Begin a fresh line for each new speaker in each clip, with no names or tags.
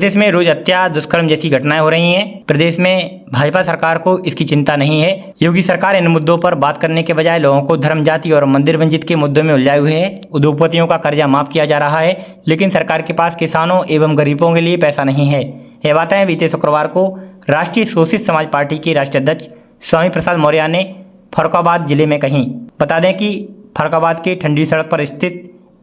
प्रदेश में रोज हत्या, दुष्कर्म जैसी घटनाएं हो रही हैं। प्रदेश में भाजपा सरकार को इसकी चिंता नहीं है। योगी सरकार इन मुद्दों पर बात करने के बजाय लोगों को धर्म, जाति और मंदिर वंचित के मुद्दों में उलझाए हुए है। उद्योगपतियों का कर्जा माफ किया जा रहा है, लेकिन सरकार के पास किसानों एवं गरीबों के लिए पैसा नहीं है। यह बातें बीते शुक्रवार को राष्ट्रीय शोषित समाज पार्टी के राष्ट्रीय अध्यक्ष स्वामी प्रसाद मौर्य ने फर्रुखाबाद जिले में कहीं। बता दें कि फर्रुखाबाद के ठंडी सड़क पर स्थित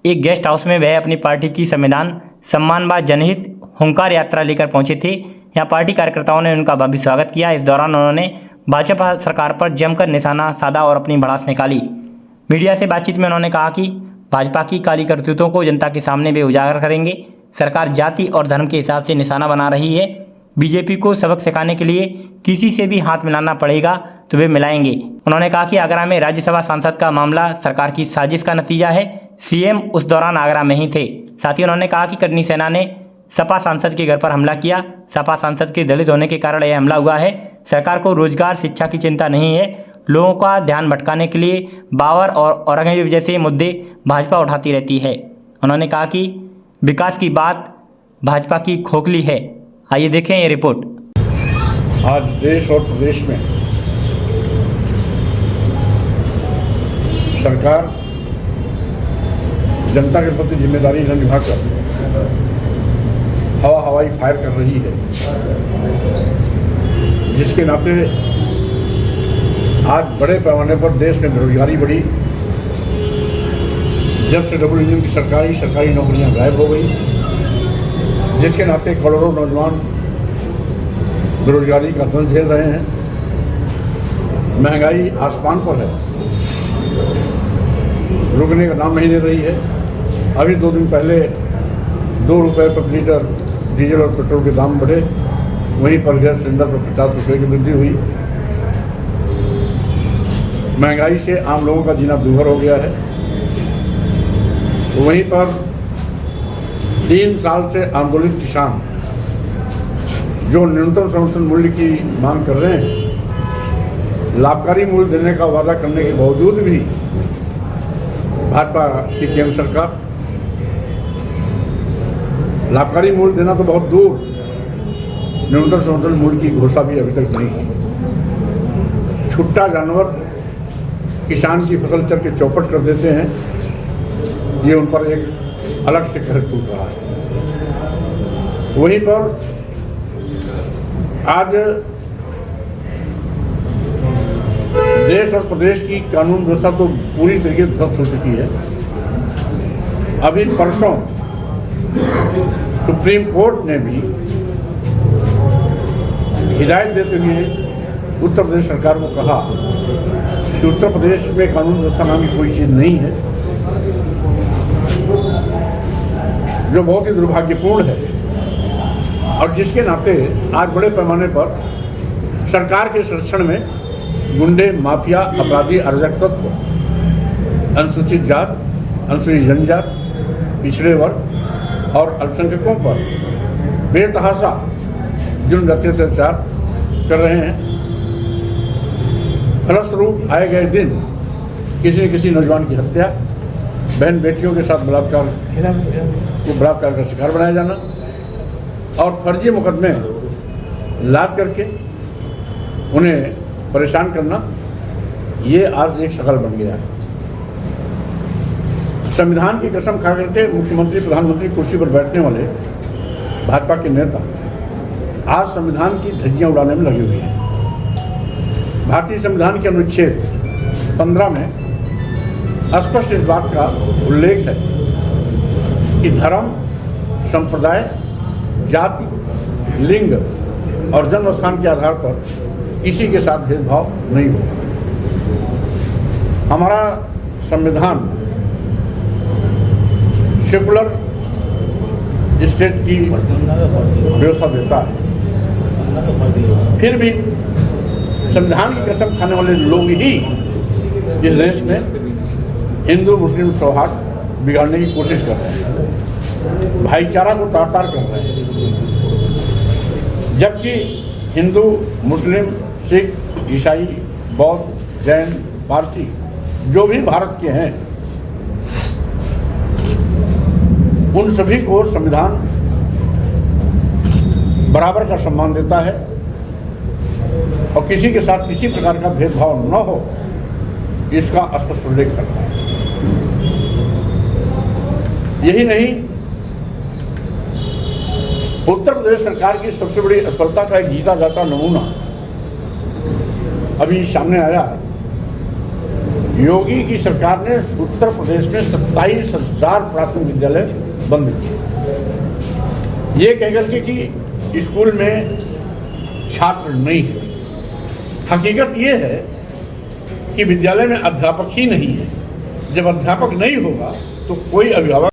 एक गेस्ट हाउस में वह अपनी पार्टी की संविधान सम्मान व जनहित हुंकार यात्रा लेकर पहुंचे थे। यहां पार्टी कार्यकर्ताओं ने उनका भव्य स्वागत किया। इस दौरान उन्होंने भाजपा सरकार पर जमकर निशाना साधा और अपनी भड़ास निकाली। मीडिया से बातचीत में उन्होंने कहा कि भाजपा की काली करतूतों को जनता के सामने वे उजागर करेंगे। सरकार जाति और धर्म के हिसाब से निशाना बना रही है। बीजेपी को सबक सिखाने के लिए किसी से भी हाथ मिलाना पड़ेगा तो वे मिलाएंगे। उन्होंने कहा कि आगरा में राज्यसभा सांसद का मामला सरकार की साजिश का नतीजा है। सीएम उस दौरान आगरा में ही थे। साथ ही उन्होंने कहा कि करनी सेना ने सपा सांसद के घर पर हमला किया। सपा सांसद के दलित होने के कारण यह हमला हुआ है। सरकार को रोजगार, शिक्षा की चिंता नहीं है। लोगों का ध्यान भटकाने के लिए बाबर और औरंगजेब जैसे मुद्दे भाजपा उठाती रहती है। उन्होंने कहा कि विकास की बात भाजपा की खोखली है। आइए देखें ये रिपोर्ट।
आज देश और प्रदेश में सरकार जनता के प्रति जिम्मेदारी न निभाकर हवाई फायर कर रही है, जिसके नाते आज बड़े पैमाने पर देश में बेरोजगारी बढ़ी। जब से डबल इंजन की सरकारी नौकरियां गायब हो गई, जिसके नाते करोड़ों नौजवान बेरोजगारी का दंश झेल रहे हैं। महंगाई आसमान पर है, रुकने का नाम नहीं ले रही है। अभी 2 दिन पहले 2 रुपये प्रति लीटर डीजल और पेट्रोल के दाम बढ़े, वहीं पर गैस सिलेंडर पर 50 रुपये की वृद्धि हुई। महंगाई से आम लोगों का जीना दूभर हो गया है। वहीं पर 3 साल से आंदोलित किसान जो न्यूनतम समर्थन मूल्य की मांग कर रहे हैं, लाभकारी मूल्य देने का वादा करने के बावजूद भी भाजपा की केंद्र सरकार लाभकारी मूल्य देना तो बहुत दूर, न्यूनतम समर्थन मूल्य की घोषणा भी अभी तक नहीं की। छुट्टा जानवर किसान की फसल चर के चौपट कर देते हैं, ये उन पर एक अलग से कहर टूट रहा है। वहीं पर आज देश और प्रदेश की कानून व्यवस्था तो पूरी तरीके से ध्वस्त हो चुकी है। अभी परसों सुप्रीम कोर्ट ने भी हिदायत देते हुए उत्तर प्रदेश सरकार को कहा कि उत्तर प्रदेश में कानून व्यवस्था नाम की कोई चीज़ नहीं है, जो बहुत ही दुर्भाग्यपूर्ण है। और जिसके नाते आज बड़े पैमाने पर सरकार के संरक्षण में गुंडे, माफिया, अपराधी, अराजक तत्व, अनुसूचित जात, अनुसूचित जनजात, पिछड़े वर्ग और अल्पसंख्यकों पर बेतहाशा जुर्म, अत्याचार कर रहे हैं। फलस्वरूप आए गए दिन किसी न किसी नौजवान की हत्या, बहन बेटियों के साथ बलात्कार का शिकार बनाया जाना और फर्जी मुकदमे लाद करके उन्हें परेशान करना, ये आज एक शकल बन गया है। संविधान की कसम खा करके मुख्यमंत्री, प्रधानमंत्री कुर्सी पर बैठने वाले भाजपा के नेता आज संविधान की धज्जियां उड़ाने में लगे हुए हैं। भारतीय संविधान के अनुच्छेद 15 में स्पष्ट इस बात का उल्लेख है कि धर्म, संप्रदाय, जाति, लिंग और जन्म स्थान के आधार पर किसी के साथ भेदभाव नहीं होगा। हमारा संविधान सेकुलर स्टेट की व्यवस्था देता है, फिर भी संविधान की कसम खाने वाले लोग ही इस देश में हिंदू मुस्लिम सौहार्द बिगाड़ने की कोशिश कर रहे हैं, भाईचारा को तार-तार कर रहे हैं। जबकि हिंदू, मुस्लिम, सिख, ईसाई, बौद्ध, जैन, पारसी जो भी भारत के हैं, उन सभी को संविधान बराबर का सम्मान देता है और किसी के साथ किसी प्रकार का भेदभाव न हो इसका स्पष्ट उल्लेख करता है। यही नहीं, उत्तर प्रदेश सरकार की सबसे बड़ी असफलता का एक जीता जाता नमूना अभी सामने आया। योगी की सरकार ने उत्तर प्रदेश में 27,000 प्राथमिक विद्यालय बंद किए, ये कहकर के कि स्कूल में छात्र नहीं है। हकीकत ये है कि विद्यालय में अध्यापक ही नहीं है। जब अध्यापक नहीं होगा तो कोई अभिभावक